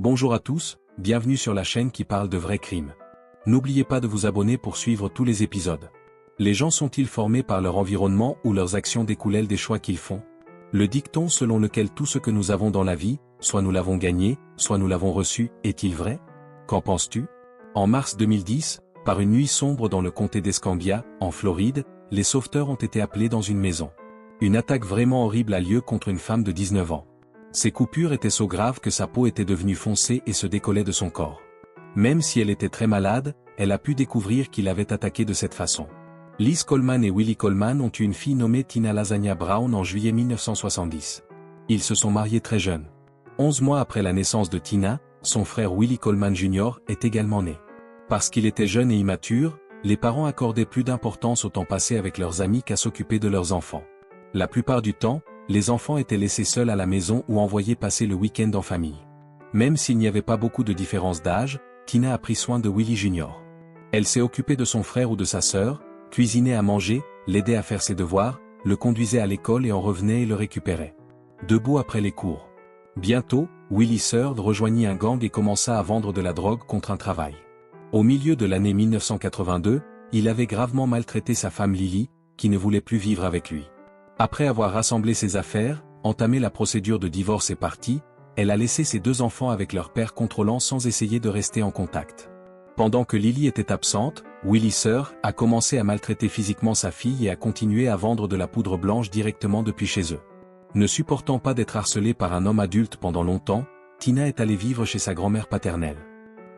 Bonjour à tous, bienvenue sur la chaîne qui parle de vrais crimes. N'oubliez pas de vous abonner pour suivre tous les épisodes. Les gens sont-ils formés par leur environnement ou leurs actions découlent des choix qu'ils font? Le dicton selon lequel tout ce que nous avons dans la vie, soit nous l'avons gagné, soit nous l'avons reçu, est-il vrai? Qu'en penses-tu? En mars 2010, par une nuit sombre dans le comté d'Escambia, en Floride, les sauveteurs ont été appelés dans une maison. Une attaque vraiment horrible a lieu contre une femme de 19 ans. Ses coupures étaient so graves que sa peau était devenue foncée et se décollait de son corps. Même si elle était très malade, elle a pu découvrir qu'il avait attaqué de cette façon. Liz Coleman et Willie Coleman ont eu une fille nommée Tina Lasagna Brown en juillet 1970. Ils se sont mariés très jeunes. 11 mois après la naissance de Tina, son frère Willie Coleman Jr. est également né. Parce qu'il était jeune et immature, les parents accordaient plus d'importance au temps passé avec leurs amis qu'à s'occuper de leurs enfants. La plupart du temps, les enfants étaient laissés seuls à la maison ou envoyés passer le week-end en famille. Même s'il n'y avait pas beaucoup de différence d'âge, Tina a pris soin de Willie Jr. Elle s'est occupée de son frère ou de sa sœur, cuisinait à manger, l'aidait à faire ses devoirs, le conduisait à l'école et en revenait et le récupérait. Debout après les cours. Bientôt, Willie Sr. rejoignit un gang et commença à vendre de la drogue contre un travail. Au milieu de l'année 1982, il avait gravement maltraité sa femme Lily, qui ne voulait plus vivre avec lui. Après avoir rassemblé ses affaires, entamé la procédure de divorce et parti, elle a laissé ses deux enfants avec leur père contrôlant sans essayer de rester en contact. Pendant que Lily était absente, Willie Sr. a commencé à maltraiter physiquement sa fille et a continué à vendre de la poudre blanche directement depuis chez eux. Ne supportant pas d'être harcelée par un homme adulte pendant longtemps, Tina est allée vivre chez sa grand-mère paternelle.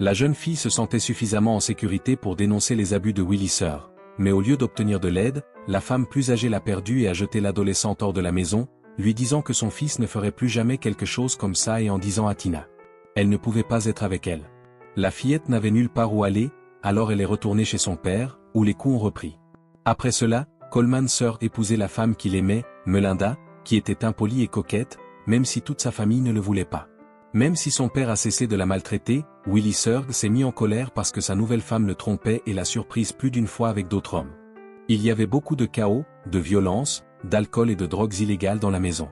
La jeune fille se sentait suffisamment en sécurité pour dénoncer les abus de Willie Sr. Mais au lieu d'obtenir de l'aide, la femme plus âgée l'a perdue et a jeté l'adolescente hors de la maison, lui disant que son fils ne ferait plus jamais quelque chose comme ça et en disant à Tina. Elle ne pouvait pas être avec elle. La fillette n'avait nulle part où aller, alors elle est retournée chez son père, où les coups ont repris. Après cela, Coleman Sr. épousait la femme qu'il aimait, Melinda, qui était impolie et coquette, même si toute sa famille ne le voulait pas. Même si son père a cessé de la maltraiter, Willie Sr. s'est mis en colère parce que sa nouvelle femme le trompait et l'a surprise plus d'une fois avec d'autres hommes. Il y avait beaucoup de chaos, de violence, d'alcool et de drogues illégales dans la maison.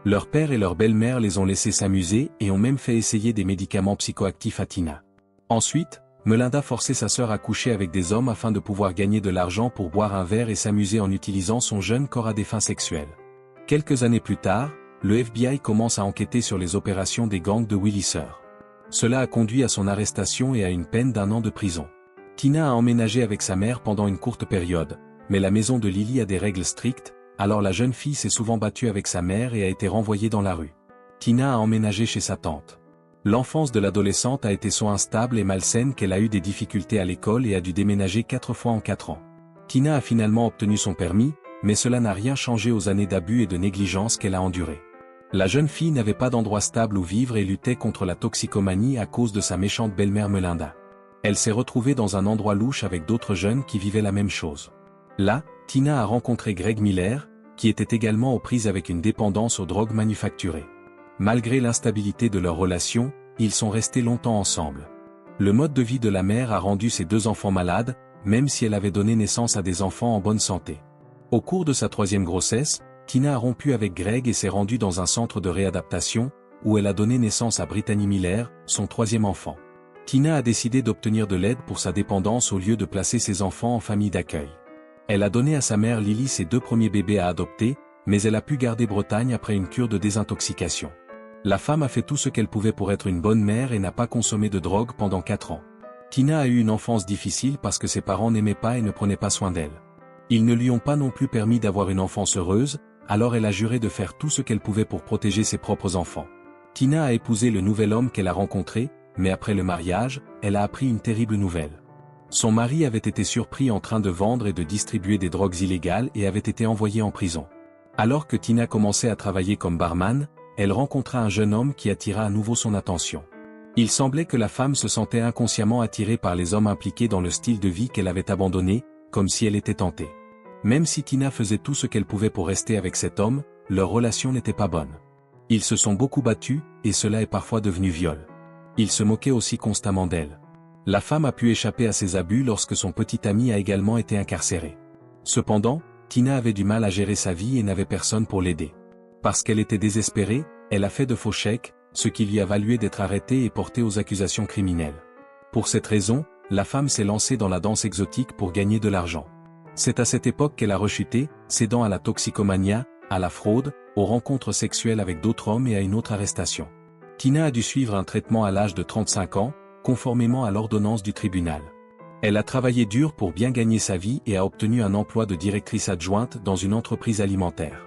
Leur père et leur belle-mère les ont laissés s'amuser et ont même fait essayer des médicaments psychoactifs à Tina. Ensuite, Melinda forçait sa sœur à coucher avec des hommes afin de pouvoir gagner de l'argent pour boire un verre et s'amuser en utilisant son jeune corps à des fins sexuelles. Quelques années plus tard, le FBI commence à enquêter sur les opérations des gangs de Willie Sr. Cela a conduit à son arrestation et à une peine d'1 an de prison. Tina a emménagé avec sa mère pendant une courte période, mais la maison de Lily a des règles strictes, alors la jeune fille s'est souvent battue avec sa mère et a été renvoyée dans la rue. Tina a emménagé chez sa tante. L'enfance de l'adolescente a été so instable et malsaine qu'elle a eu des difficultés à l'école et a dû déménager 4 fois en 4 ans. Tina a finalement obtenu son permis, mais cela n'a rien changé aux années d'abus et de négligence qu'elle a endurées. La jeune fille n'avait pas d'endroit stable où vivre et luttait contre la toxicomanie à cause de sa méchante belle-mère Melinda. Elle s'est retrouvée dans un endroit louche avec d'autres jeunes qui vivaient la même chose. Là, Tina a rencontré Greg Miller, qui était également aux prises avec une dépendance aux drogues manufacturées. Malgré l'instabilité de leur relation, ils sont restés longtemps ensemble. Le mode de vie de la mère a rendu ses deux enfants malades, même si elle avait donné naissance à des enfants en bonne santé. Au cours de sa 3e grossesse, Tina a rompu avec Greg et s'est rendue dans un centre de réadaptation, où elle a donné naissance à Brittany Miller, son 3e enfant. Tina a décidé d'obtenir de l'aide pour sa dépendance au lieu de placer ses enfants en famille d'accueil. Elle a donné à sa mère Lily ses 2 premiers bébés à adopter, mais elle a pu garder Bretagne après une cure de désintoxication. La femme a fait tout ce qu'elle pouvait pour être une bonne mère et n'a pas consommé de drogue pendant 4 ans. Tina a eu une enfance difficile parce que ses parents n'aimaient pas et ne prenaient pas soin d'elle. Ils ne lui ont pas non plus permis d'avoir une enfance heureuse, alors elle a juré de faire tout ce qu'elle pouvait pour protéger ses propres enfants. Tina a épousé le nouvel homme qu'elle a rencontré, mais après le mariage, elle a appris une terrible nouvelle. Son mari avait été surpris en train de vendre et de distribuer des drogues illégales et avait été envoyé en prison. Alors que Tina commençait à travailler comme barman, elle rencontra un jeune homme qui attira à nouveau son attention. Il semblait que la femme se sentait inconsciemment attirée par les hommes impliqués dans le style de vie qu'elle avait abandonné, comme si elle était tentée. Même si Tina faisait tout ce qu'elle pouvait pour rester avec cet homme, leur relation n'était pas bonne. Ils se sont beaucoup battus, et cela est parfois devenu viol. Il se moquait aussi constamment d'elle. La femme a pu échapper à ses abus lorsque son petit ami a également été incarcéré. Cependant, Tina avait du mal à gérer sa vie et n'avait personne pour l'aider. Parce qu'elle était désespérée, elle a fait de faux chèques, ce qui lui a valu d'être arrêtée et portée aux accusations criminelles. Pour cette raison, la femme s'est lancée dans la danse exotique pour gagner de l'argent. C'est à cette époque qu'elle a rechuté, cédant à la toxicomania, à la fraude, aux rencontres sexuelles avec d'autres hommes et à une autre arrestation. Tina a dû suivre un traitement à l'âge de 35 ans, conformément à l'ordonnance du tribunal. Elle a travaillé dur pour bien gagner sa vie et a obtenu un emploi de directrice adjointe dans une entreprise alimentaire.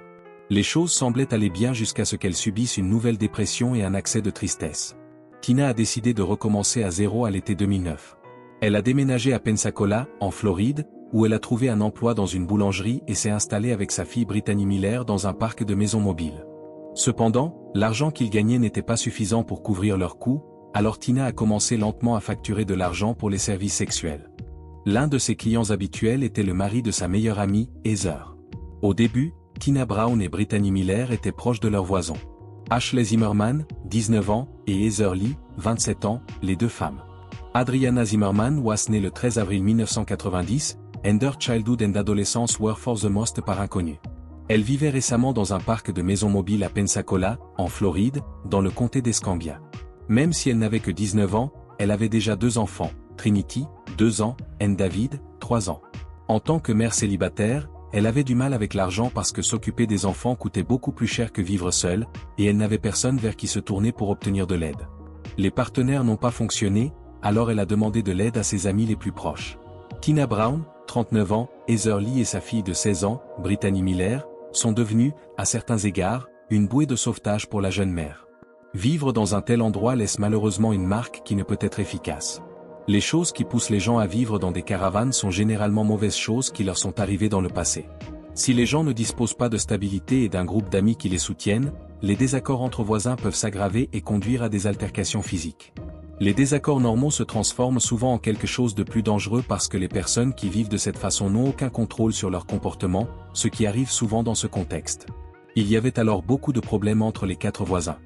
Les choses semblaient aller bien jusqu'à ce qu'elle subisse une nouvelle dépression et un accès de tristesse. Tina a décidé de recommencer à zéro à l'été 2009. Elle a déménagé à Pensacola, en Floride, où elle a trouvé un emploi dans une boulangerie et s'est installée avec sa fille Brittany Miller dans un parc de maisons mobiles. Cependant, l'argent qu'ils gagnaient n'était pas suffisant pour couvrir leurs coûts, alors Tina a commencé lentement à facturer de l'argent pour les services sexuels. L'un de ses clients habituels était le mari de sa meilleure amie, Heather. Au début, Tina Brown et Brittany Miller étaient proches de leurs voisins. Ashley Zimmerman, 19 ans, et Heather Lee, 27 ans, les deux femmes. Adriana Zimmerman was née le 13 avril 1990, and her childhood and adolescence were for the most par inconnu. Elle vivait récemment dans un parc de maisons mobiles à Pensacola, en Floride, dans le comté d'Escambia. Même si elle n'avait que 19 ans, elle avait déjà 2 enfants, Trinity, 2 ans, et David, 3 ans. En tant que mère célibataire, elle avait du mal avec l'argent parce que s'occuper des enfants coûtait beaucoup plus cher que vivre seule, et elle n'avait personne vers qui se tourner pour obtenir de l'aide. Les partenaires n'ont pas fonctionné, alors elle a demandé de l'aide à ses amis les plus proches. Tina Brown, 39 ans, Heather Lee et sa fille de 16 ans, Brittany Miller, sont devenues, à certains égards, une bouée de sauvetage pour la jeune mère. Vivre dans un tel endroit laisse malheureusement une marque qui ne peut être efficace. Les choses qui poussent les gens à vivre dans des caravanes sont généralement mauvaises choses qui leur sont arrivées dans le passé. Si les gens ne disposent pas de stabilité et d'un groupe d'amis qui les soutiennent, les désaccords entre voisins peuvent s'aggraver et conduire à des altercations physiques. Les désaccords normaux se transforment souvent en quelque chose de plus dangereux parce que les personnes qui vivent de cette façon n'ont aucun contrôle sur leur comportement, ce qui arrive souvent dans ce contexte. Il y avait alors beaucoup de problèmes entre les 4 voisins.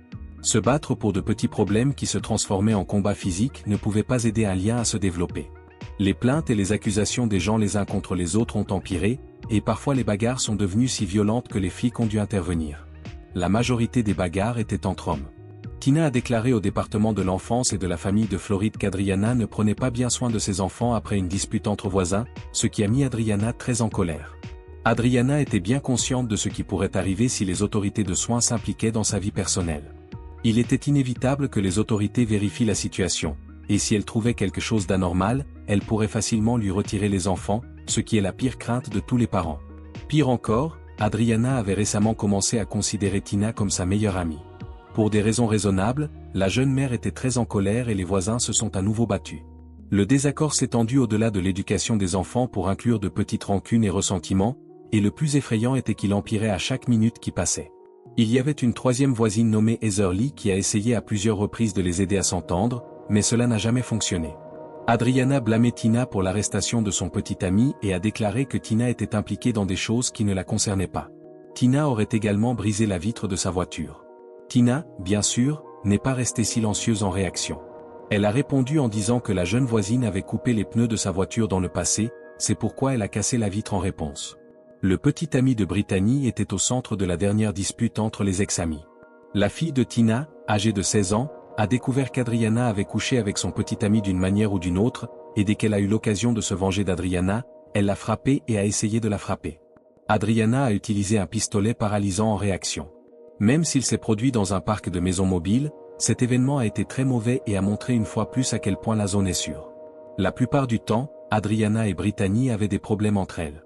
Se battre pour de petits problèmes qui se transformaient en combats physiques ne pouvait pas aider un lien à se développer. Les plaintes et les accusations des gens les uns contre les autres ont empiré, et parfois les bagarres sont devenues si violentes que les flics ont dû intervenir. La majorité des bagarres étaient entre hommes. Tina a déclaré au département de l'enfance et de la famille de Floride qu'Adriana ne prenait pas bien soin de ses enfants après une dispute entre voisins, ce qui a mis Adriana très en colère. Adriana était bien consciente de ce qui pourrait arriver si les autorités de soins s'impliquaient dans sa vie personnelle. Il était inévitable que les autorités vérifient la situation, et si elles trouvaient quelque chose d'anormal, elles pourraient facilement lui retirer les enfants, ce qui est la pire crainte de tous les parents. Pire encore, Adriana avait récemment commencé à considérer Tina comme sa meilleure amie. Pour des raisons raisonnables, la jeune mère était très en colère et les voisins se sont à nouveau battus. Le désaccord s'est étendu au-delà de l'éducation des enfants pour inclure de petites rancunes et ressentiments, et le plus effrayant était qu'il empirait à chaque minute qui passait. Il y avait une troisième voisine nommée Heather Lee qui a essayé à plusieurs reprises de les aider à s'entendre, mais cela n'a jamais fonctionné. Adriana blâmait Tina pour l'arrestation de son petit ami et a déclaré que Tina était impliquée dans des choses qui ne la concernaient pas. Tina aurait également brisé la vitre de sa voiture. Tina, bien sûr, n'est pas restée silencieuse en réaction. Elle a répondu en disant que la jeune voisine avait coupé les pneus de sa voiture dans le passé, c'est pourquoi elle a cassé la vitre en réponse. Le petit ami de Brittany était au centre de la dernière dispute entre les ex-amis. La fille de Tina, âgée de 16 ans, a découvert qu'Adriana avait couché avec son petit ami d'une manière ou d'une autre, et dès qu'elle a eu l'occasion de se venger d'Adriana, elle l'a frappée et a essayé de la frapper. Adriana a utilisé un pistolet paralysant en réaction. Même s'il s'est produit dans un parc de maisons mobiles, cet événement a été très mauvais et a montré une fois plus à quel point la zone est sûre. La plupart du temps, Adriana et Brittany avaient des problèmes entre elles.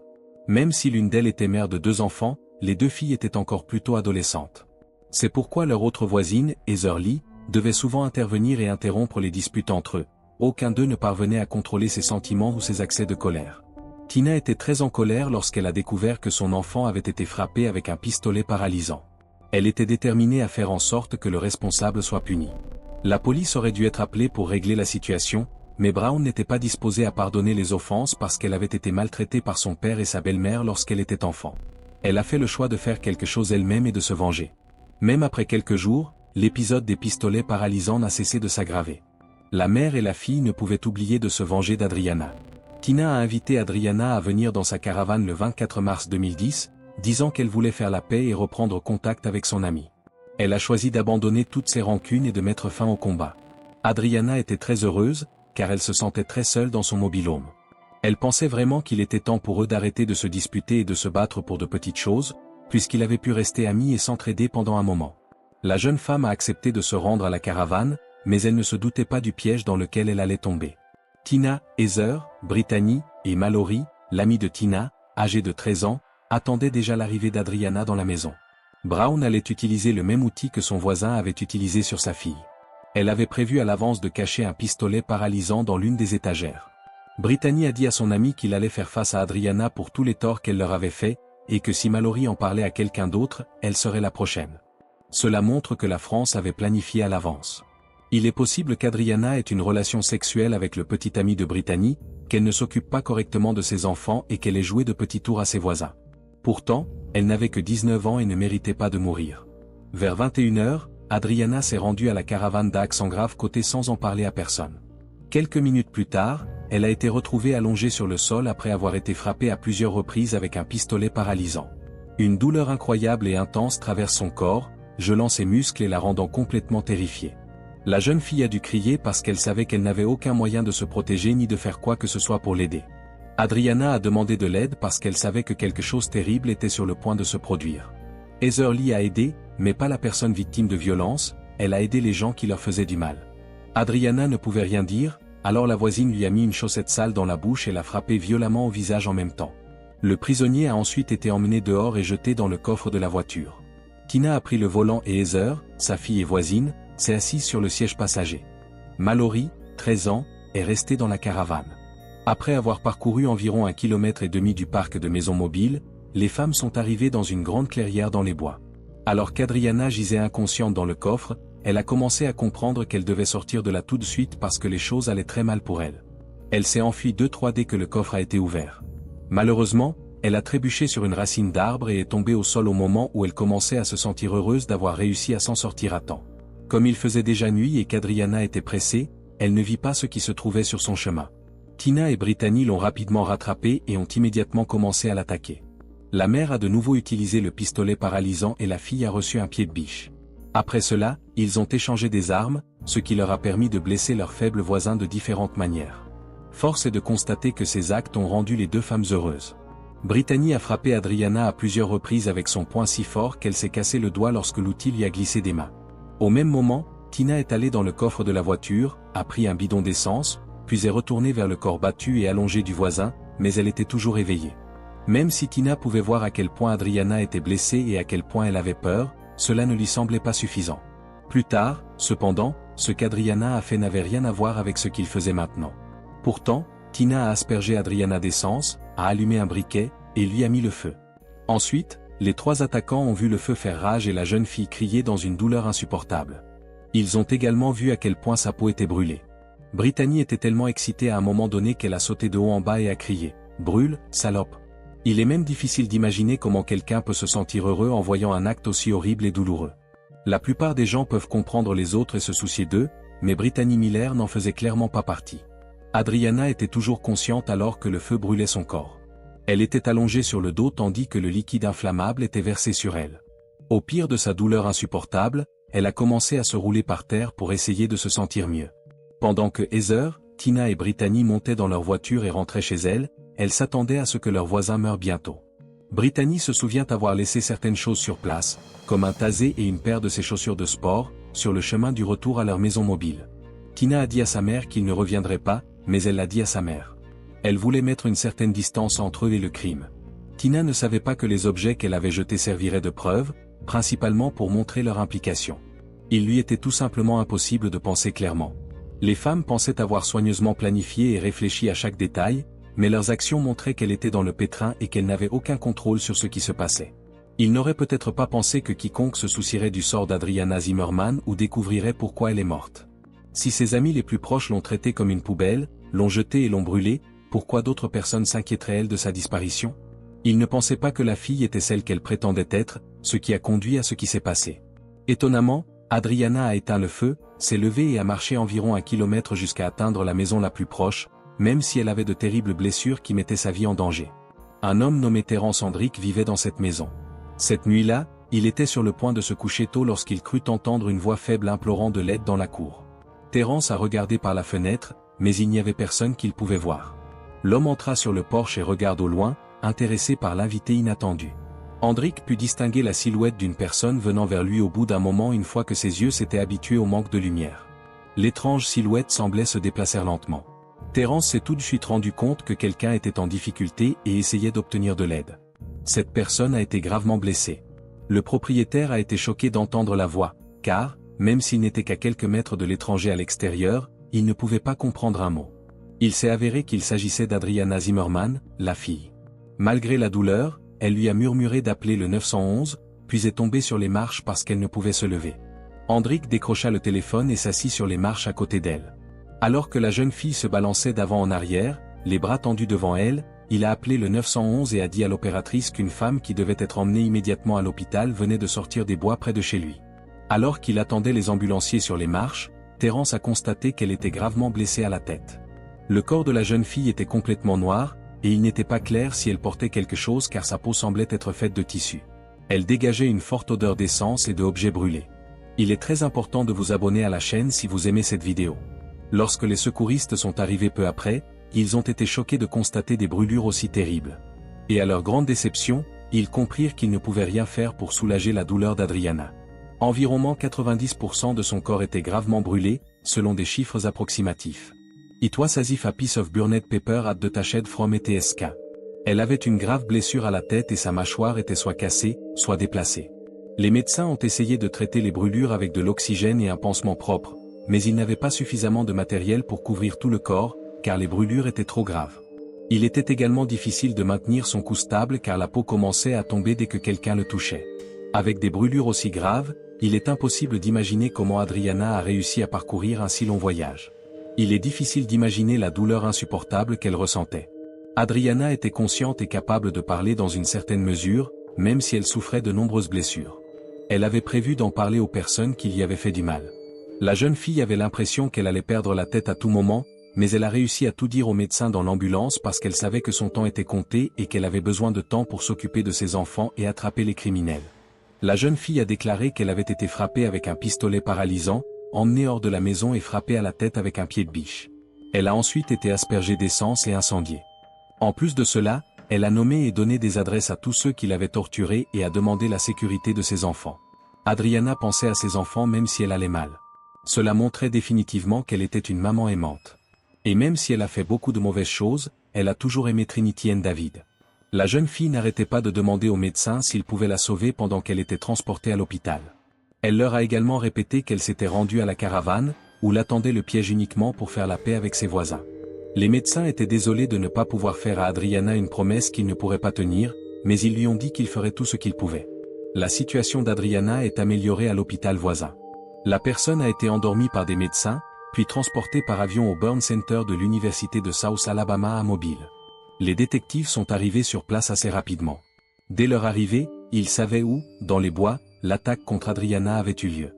Même si l'une d'elles était mère de 2 enfants, les 2 filles étaient encore plutôt adolescentes. C'est pourquoi leur autre voisine, Heather Lee, devait souvent intervenir et interrompre les disputes entre eux. Aucun d'eux ne parvenait à contrôler ses sentiments ou ses accès de colère. Tina était très en colère lorsqu'elle a découvert que son enfant avait été frappé avec un pistolet paralysant. Elle était déterminée à faire en sorte que le responsable soit puni. La police aurait dû être appelée pour régler la situation, mais Brown n'était pas disposée à pardonner les offenses parce qu'elle avait été maltraitée par son père et sa belle-mère lorsqu'elle était enfant. Elle a fait le choix de faire quelque chose elle-même et de se venger. Même après quelques jours, l'épisode des pistolets paralysants n'a cessé de s'aggraver. La mère et la fille ne pouvaient oublier de se venger d'Adriana. Tina a invité Adriana à venir dans sa caravane le 24 mars 2010, disant qu'elle voulait faire la paix et reprendre contact avec son amie. Elle a choisi d'abandonner toutes ses rancunes et de mettre fin au combat. Adriana était très heureuse, car elle se sentait très seule dans son mobil-home. Elle pensait vraiment qu'il était temps pour eux d'arrêter de se disputer et de se battre pour de petites choses, puisqu'il avait pu rester amis et s'entraider pendant un moment. La jeune femme a accepté de se rendre à la caravane, mais elle ne se doutait pas du piège dans lequel elle allait tomber. Tina, Heather, Brittany et Mallory, l'amie de Tina, âgée de 13 ans, attendaient déjà l'arrivée d'Adriana dans la maison. Brown allait utiliser le même outil que son voisin avait utilisé sur sa fille. Elle avait prévu à l'avance de cacher un pistolet paralysant dans l'une des étagères. Brittany a dit à son ami qu'il allait faire face à Adriana pour tous les torts qu'elle leur avait faits, et que si Mallory en parlait à quelqu'un d'autre, elle serait la prochaine. Cela montre que la France avait planifié à l'avance. Il est possible qu'Adriana ait une relation sexuelle avec le petit ami de Brittany, qu'elle ne s'occupe pas correctement de ses enfants et qu'elle ait joué de petits tours à ses voisins. Pourtant, elle n'avait que 19 ans et ne méritait pas de mourir. Vers 21h, Adriana s'est rendue à la caravane d'Axe en grave côté sans en parler à personne. Quelques minutes plus tard, elle a été retrouvée allongée sur le sol après avoir été frappée à plusieurs reprises avec un pistolet paralysant. Une douleur incroyable et intense traverse son corps, gelant ses muscles et la rendant complètement terrifiée. La jeune fille a dû crier parce qu'elle savait qu'elle n'avait aucun moyen de se protéger ni de faire quoi que ce soit pour l'aider. Adriana a demandé de l'aide parce qu'elle savait que quelque chose terrible était sur le point de se produire. Heather Lee a aidé, mais pas la personne victime de violence, elle a aidé les gens qui leur faisaient du mal. Adriana ne pouvait rien dire, alors la voisine lui a mis une chaussette sale dans la bouche et l'a frappé violemment au visage en même temps. Le prisonnier a ensuite été emmené dehors et jeté dans le coffre de la voiture. Tina a pris le volant et Heather, sa fille et voisine, s'est assise sur le siège passager. Mallory, 13 ans, est restée dans la caravane. Après avoir parcouru environ 1,5 km du parc de maisons mobiles, les femmes sont arrivées dans une grande clairière dans les bois. Alors qu'Adriana gisait inconsciente dans le coffre, elle a commencé à comprendre qu'elle devait sortir de là tout de suite parce que les choses allaient très mal pour elle. Elle s'est enfuie 2-3 dès que le coffre a été ouvert. Malheureusement, elle a trébuché sur une racine d'arbre et est tombée au sol au moment où elle commençait à se sentir heureuse d'avoir réussi à s'en sortir à temps. Comme il faisait déjà nuit et qu'Adriana était pressée, elle ne vit pas ce qui se trouvait sur son chemin. Tina et Brittany l'ont rapidement rattrapée et ont immédiatement commencé à l'attaquer. La mère a de nouveau utilisé le pistolet paralysant et la fille a reçu un pied de biche. Après cela, ils ont échangé des armes, ce qui leur a permis de blesser leurs faibles voisins de différentes manières. Force est de constater que ces actes ont rendu les deux femmes heureuses. Brittany a frappé Adriana à plusieurs reprises avec son poing si fort qu'elle s'est cassé le doigt lorsque l'outil lui a glissé des mains. Au même moment, Tina est allée dans le coffre de la voiture, a pris un bidon d'essence, puis est retournée vers le corps battu et allongé du voisin, mais elle était toujours éveillée. Même si Tina pouvait voir à quel point Adriana était blessée et à quel point elle avait peur, cela ne lui semblait pas suffisant. Plus tard, cependant, ce qu'Adriana a fait n'avait rien à voir avec ce qu'il faisait maintenant. Pourtant, Tina a aspergé Adriana d'essence, a allumé un briquet, et lui a mis le feu. Ensuite, les trois attaquants ont vu le feu faire rage et la jeune fille crier dans une douleur insupportable. Ils ont également vu à quel point sa peau était brûlée. Brittany était tellement excitée à un moment donné qu'elle a sauté de haut en bas et a crié « Brûle, salope !» Il est même difficile d'imaginer comment quelqu'un peut se sentir heureux en voyant un acte aussi horrible et douloureux. La plupart des gens peuvent comprendre les autres et se soucier d'eux, mais Brittany Miller n'en faisait clairement pas partie. Adriana était toujours consciente alors que le feu brûlait son corps. Elle était allongée sur le dos tandis que le liquide inflammable était versé sur elle. Au pire de sa douleur insupportable, elle a commencé à se rouler par terre pour essayer de se sentir mieux. Pendant que Heather, Tina et Brittany montaient dans leur voiture et rentraient chez elles, elles s'attendaient à ce que leurs voisins meurent bientôt. Brittany se souvient avoir laissé certaines choses sur place, comme un tasé et une paire de ses chaussures de sport, sur le chemin du retour à leur maison mobile. Tina a dit à sa mère qu'il ne reviendrait pas, mais elle l'a dit à sa mère. Elle voulait mettre une certaine distance entre eux et le crime. Tina ne savait pas que les objets qu'elle avait jetés serviraient de preuve, principalement pour montrer leur implication. Il lui était tout simplement impossible de penser clairement. Les femmes pensaient avoir soigneusement planifié et réfléchi à chaque détail, mais leurs actions montraient qu'elle était dans le pétrin et qu'elle n'avait aucun contrôle sur ce qui se passait. Ils n'auraient peut-être pas pensé que quiconque se soucierait du sort d'Adriana Zimmerman ou découvrirait pourquoi elle est morte. Si ses amis les plus proches l'ont traitée comme une poubelle, l'ont jetée et l'ont brûlée, pourquoi d'autres personnes s'inquiéteraient-elles de sa disparition? Ils ne pensaient pas que la fille était celle qu'elle prétendait être, ce qui a conduit à ce qui s'est passé. Étonnamment, Adriana a éteint le feu, s'est levée et a marché environ 1 kilomètre jusqu'à atteindre la maison la plus proche, même si elle avait de terribles blessures qui mettaient sa vie en danger. Un homme nommé Terence Hendrick vivait dans cette maison. Cette nuit-là, Il était sur le point de se coucher tôt lorsqu'il crut entendre une voix faible implorant de l'aide dans la cour. Terence a regardé par la fenêtre, mais il n'y avait personne qu'il pouvait voir. L'homme entra sur le porche et regarde au loin, intéressé par l'invité inattendu. Hendrik put distinguer la silhouette d'une personne venant vers lui au bout d'un moment une fois que ses yeux s'étaient habitués au manque de lumière. L'étrange silhouette semblait se déplacer lentement. Terence s'est tout de suite rendu compte que quelqu'un était en difficulté et essayait d'obtenir de l'aide. Cette personne a été gravement blessée. Le propriétaire a été choqué d'entendre la voix, car, même s'il n'était qu'à quelques mètres de l'étranger à l'extérieur, il ne pouvait pas comprendre un mot. Il s'est avéré qu'il s'agissait d'Adriana Zimmerman, la fille. Malgré la douleur, elle lui a murmuré d'appeler le 911, puis est tombée sur les marches parce qu'elle ne pouvait se lever. Hendrik décrocha le téléphone et s'assit sur les marches à côté d'elle. Alors que la jeune fille se balançait d'avant en arrière, les bras tendus devant elle, il a appelé le 911 et a dit à l'opératrice qu'une femme qui devait être emmenée immédiatement à l'hôpital venait de sortir des bois près de chez lui. Alors qu'il attendait les ambulanciers sur les marches, Terence a constaté qu'elle était gravement blessée à la tête. Le corps de la jeune fille était complètement noir, et il n'était pas clair si elle portait quelque chose car sa peau semblait être faite de tissu. Elle dégageait une forte odeur d'essence et d'objets brûlés. Il est très important de vous abonner à la chaîne si vous aimez cette vidéo. Lorsque les secouristes sont arrivés peu après, ils ont été choqués de constater des brûlures aussi terribles. Et à leur grande déception, ils comprirent qu'ils ne pouvaient rien faire pour soulager la douleur d'Adriana. Environ 90% de son corps était gravement brûlé, selon des chiffres approximatifs. It was as if a piece of burned paper had detached from ETSK. Elle avait une grave blessure à la tête et sa mâchoire était soit cassée, soit déplacée. Les médecins ont essayé de traiter les brûlures avec de l'oxygène et un pansement propre, mais ils n'avaient pas suffisamment de matériel pour couvrir tout le corps, car les brûlures étaient trop graves. Il était également difficile de maintenir son cou stable car la peau commençait à tomber dès que quelqu'un le touchait. Avec des brûlures aussi graves, il est impossible d'imaginer comment Adriana a réussi à parcourir un si long voyage. Il est difficile d'imaginer la douleur insupportable qu'elle ressentait. Adriana était consciente et capable de parler dans une certaine mesure, même si elle souffrait de nombreuses blessures. Elle avait prévu d'en parler aux personnes qui lui avaient fait du mal. La jeune fille avait l'impression qu'elle allait perdre la tête à tout moment, mais elle a réussi à tout dire au médecin dans l'ambulance parce qu'elle savait que son temps était compté et qu'elle avait besoin de temps pour s'occuper de ses enfants et attraper les criminels. La jeune fille a déclaré qu'elle avait été frappée avec un pistolet paralysant, emmenée hors de la maison et frappée à la tête avec un pied de biche. Elle a ensuite été aspergée d'essence et incendiée. En plus de cela, elle a nommé et donné des adresses à tous ceux qui l'avaient torturée et a demandé la sécurité de ses enfants. Adriana pensait à ses enfants même si elle allait mal. Cela montrait définitivement qu'elle était une maman aimante. Et même si elle a fait beaucoup de mauvaises choses, elle a toujours aimé Trinity and David. La jeune fille n'arrêtait pas de demander aux médecins s'ils pouvaient la sauver pendant qu'elle était transportée à l'hôpital. Elle leur a également répété qu'elle s'était rendue à la caravane, où l'attendait le piège uniquement pour faire la paix avec ses voisins. Les médecins étaient désolés de ne pas pouvoir faire à Adriana une promesse qu'ils ne pourraient pas tenir, mais ils lui ont dit qu'ils feraient tout ce qu'ils pouvaient. La situation d'Adriana est améliorée à l'hôpital voisin. La personne a été endormie par des médecins, puis transportée par avion au Burn Center de l'université de South Alabama à Mobile. Les détectives sont arrivés sur place assez rapidement. Dès leur arrivée, ils savaient où, dans les bois, l'attaque contre Adriana avait eu lieu.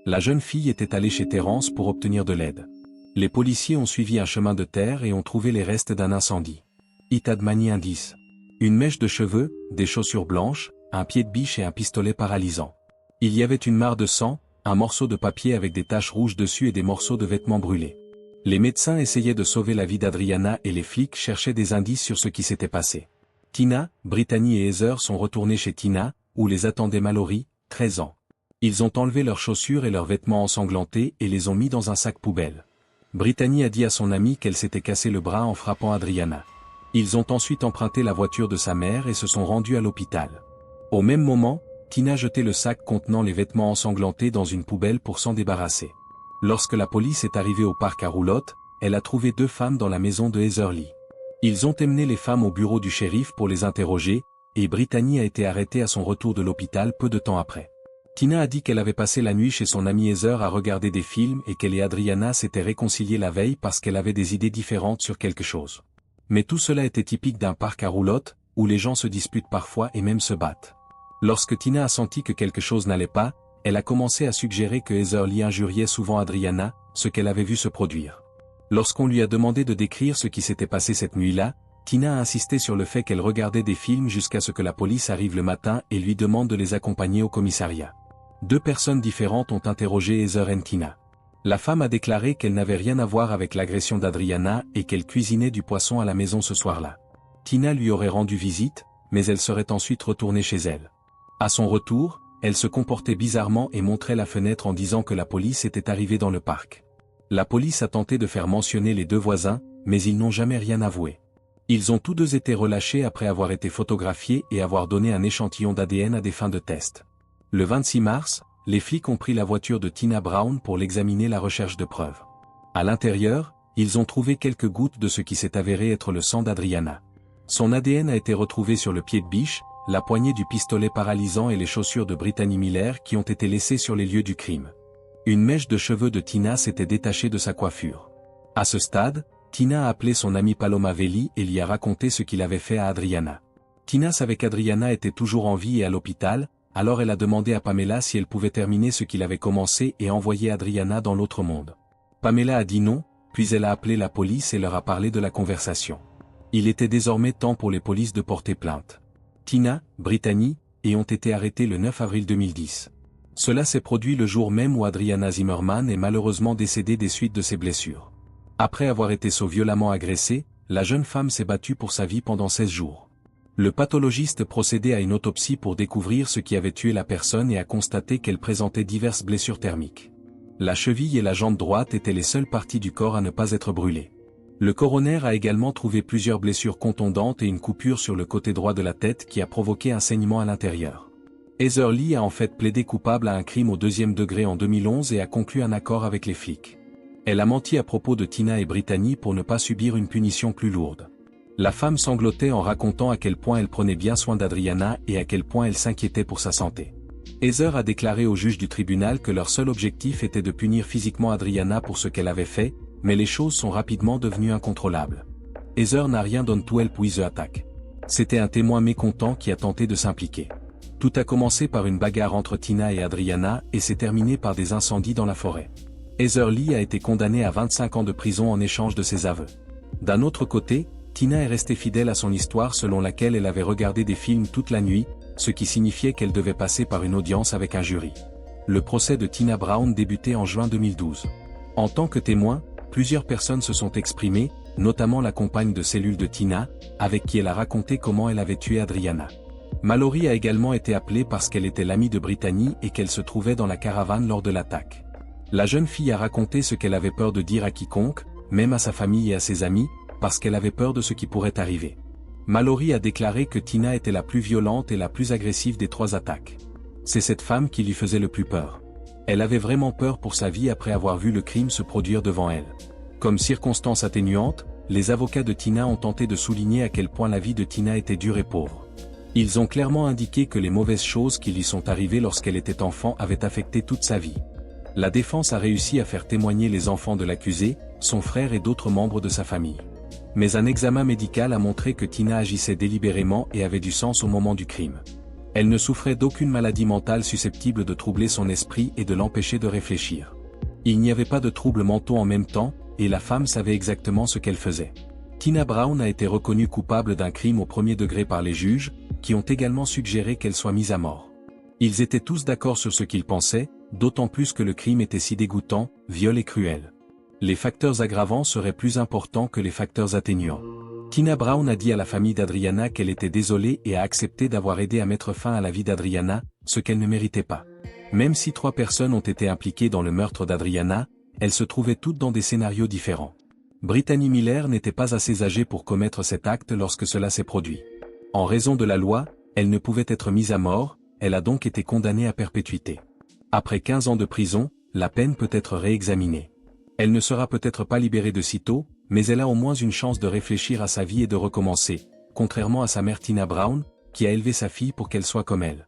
La jeune fille était allée chez Terence pour obtenir de l'aide. Les policiers ont suivi un chemin de terre et ont trouvé les restes d'un incendie. It had many indices. Une mèche de cheveux, des chaussures blanches, un pied de biche et un pistolet paralysant. Il y avait une mare de sang, un morceau de papier avec des taches rouges dessus et des morceaux de vêtements brûlés. Les médecins essayaient de sauver la vie d'Adriana et les flics cherchaient des indices sur ce qui s'était passé. Tina, Brittany et Heather sont retournés chez Tina, où les attendait Mallory, 13 ans. Ils ont enlevé leurs chaussures et leurs vêtements ensanglantés et les ont mis dans un sac poubelle. Brittany a dit à son amie qu'elle s'était cassé le bras en frappant Adriana. Ils ont ensuite emprunté la voiture de sa mère et se sont rendus à l'hôpital. Au même moment, Tina jetait le sac contenant les vêtements ensanglantés dans une poubelle pour s'en débarrasser. Lorsque la police est arrivée au parc à roulotte, elle a trouvé 2 femmes dans la maison de Heather Lee. Ils ont emmené les femmes au bureau du shérif pour les interroger, et Brittany a été arrêtée à son retour de l'hôpital peu de temps après. Tina a dit qu'elle avait passé la nuit chez son amie Heather à regarder des films et qu'elle et Adriana s'étaient réconciliées la veille parce qu'elle avait des idées différentes sur quelque chose. Mais tout cela était typique d'un parc à roulotte, où les gens se disputent parfois et même se battent. Lorsque Tina a senti que quelque chose n'allait pas, elle a commencé à suggérer que Heather Lee injuriait souvent Adriana, ce qu'elle avait vu se produire. Lorsqu'on lui a demandé de décrire ce qui s'était passé cette nuit-là, Tina a insisté sur le fait qu'elle regardait des films jusqu'à ce que la police arrive le matin et lui demande de les accompagner au commissariat. 2 personnes différentes ont interrogé Heather et Tina. La femme a déclaré qu'elle n'avait rien à voir avec l'agression d'Adriana et qu'elle cuisinait du poisson à la maison ce soir-là. Tina lui aurait rendu visite, mais elle serait ensuite retournée chez elle. À son retour, elle se comportait bizarrement et montrait la fenêtre en disant que la police était arrivée dans le parc. La police a tenté de faire mentionner les 2 voisins, mais ils n'ont jamais rien avoué. Ils ont tous 2 été relâchés après avoir été photographiés et avoir donné un échantillon d'ADN à des fins de test. Le 26 mars, les flics ont pris la voiture de Tina Brown pour l'examiner la recherche de preuves. À l'intérieur, ils ont trouvé quelques gouttes de ce qui s'est avéré être le sang d'Adriana. Son ADN a été retrouvé sur le pied de biche, la poignée du pistolet paralysant et les chaussures de Brittany Miller qui ont été laissées sur les lieux du crime. Une mèche de cheveux de Tina s'était détachée de sa coiffure. À ce stade, Tina a appelé son amie Paloma Velli et lui a raconté ce qu'il avait fait à Adriana. Tina savait qu'Adriana était toujours en vie et à l'hôpital, alors elle a demandé à Pamela si elle pouvait terminer ce qu'il avait commencé et envoyer Adriana dans l'autre monde. Pamela a dit non, puis elle a appelé la police et leur a parlé de la conversation. Il était désormais temps pour les polices de porter plainte. Tina, Brittany, et ont été arrêtés le 9 avril 2010. Cela s'est produit le jour même où Adriana Zimmerman est malheureusement décédée des suites de ses blessures. Après avoir été violemment agressée, la jeune femme s'est battue pour sa vie pendant 16 jours. Le pathologiste procédait à une autopsie pour découvrir ce qui avait tué la personne et a constaté qu'elle présentait diverses blessures thermiques. La cheville et la jambe droite étaient les seules parties du corps à ne pas être brûlées. Le coroner a également trouvé plusieurs blessures contondantes et une coupure sur le côté droit de la tête qui a provoqué un saignement à l'intérieur. Heather Lee a en fait plaidé coupable à un crime au 2e degré en 2011 et a conclu un accord avec les flics. Elle a menti à propos de Tina et Brittany pour ne pas subir une punition plus lourde. La femme sanglotait en racontant à quel point elle prenait bien soin d'Adriana et à quel point elle s'inquiétait pour sa santé. Heather a déclaré au juge du tribunal que leur seul objectif était de punir physiquement Adriana pour ce qu'elle avait fait, mais les choses sont rapidement devenues incontrôlables. Heather n'a rien done to help with the attack. C'était un témoin mécontent qui a tenté de s'impliquer. Tout a commencé par une bagarre entre Tina et Adriana et s'est terminé par des incendies dans la forêt. Heather Lee a été condamnée à 25 ans de prison en échange de ses aveux. D'un autre côté, Tina est restée fidèle à son histoire selon laquelle elle avait regardé des films toute la nuit, ce qui signifiait qu'elle devait passer par une audience avec un jury. Le procès de Tina Brown débutait en juin 2012. En tant que témoin, plusieurs personnes se sont exprimées, notamment la compagne de cellule de Tina, avec qui elle a raconté comment elle avait tué Adriana. Mallory a également été appelée parce qu'elle était l'amie de Brittany et qu'elle se trouvait dans la caravane lors de l'attaque. La jeune fille a raconté ce qu'elle avait peur de dire à quiconque, même à sa famille et à ses amis, parce qu'elle avait peur de ce qui pourrait arriver. Mallory a déclaré que Tina était la plus violente et la plus agressive des 3 attaques. C'est cette femme qui lui faisait le plus peur. Elle avait vraiment peur pour sa vie après avoir vu le crime se produire devant elle. Comme circonstance atténuante, les avocats de Tina ont tenté de souligner à quel point la vie de Tina était dure et pauvre. Ils ont clairement indiqué que les mauvaises choses qui lui sont arrivées lorsqu'elle était enfant avaient affecté toute sa vie. La défense a réussi à faire témoigner les enfants de l'accusé, son frère et d'autres membres de sa famille. Mais un examen médical a montré que Tina agissait délibérément et avait du sens au moment du crime. Elle ne souffrait d'aucune maladie mentale susceptible de troubler son esprit et de l'empêcher de réfléchir. Il n'y avait pas de troubles mentaux en même temps, et la femme savait exactement ce qu'elle faisait. Tina Brown a été reconnue coupable d'un crime au 1er degré par les juges, qui ont également suggéré qu'elle soit mise à mort. Ils étaient tous d'accord sur ce qu'ils pensaient, d'autant plus que le crime était si dégoûtant, viol et cruel. Les facteurs aggravants seraient plus importants que les facteurs atténuants. Tina Brown a dit à la famille d'Adriana qu'elle était désolée et a accepté d'avoir aidé à mettre fin à la vie d'Adriana, ce qu'elle ne méritait pas. Même si 3 personnes ont été impliquées dans le meurtre d'Adriana, elles se trouvaient toutes dans des scénarios différents. Brittany Miller n'était pas assez âgée pour commettre cet acte lorsque cela s'est produit. En raison de la loi, elle ne pouvait être mise à mort, elle a donc été condamnée à perpétuité. Après 15 ans de prison, la peine peut être réexaminée. Elle ne sera peut-être pas libérée de sitôt, mais elle a au moins une chance de réfléchir à sa vie et de recommencer, contrairement à sa mère Tina Brown, qui a élevé sa fille pour qu'elle soit comme elle.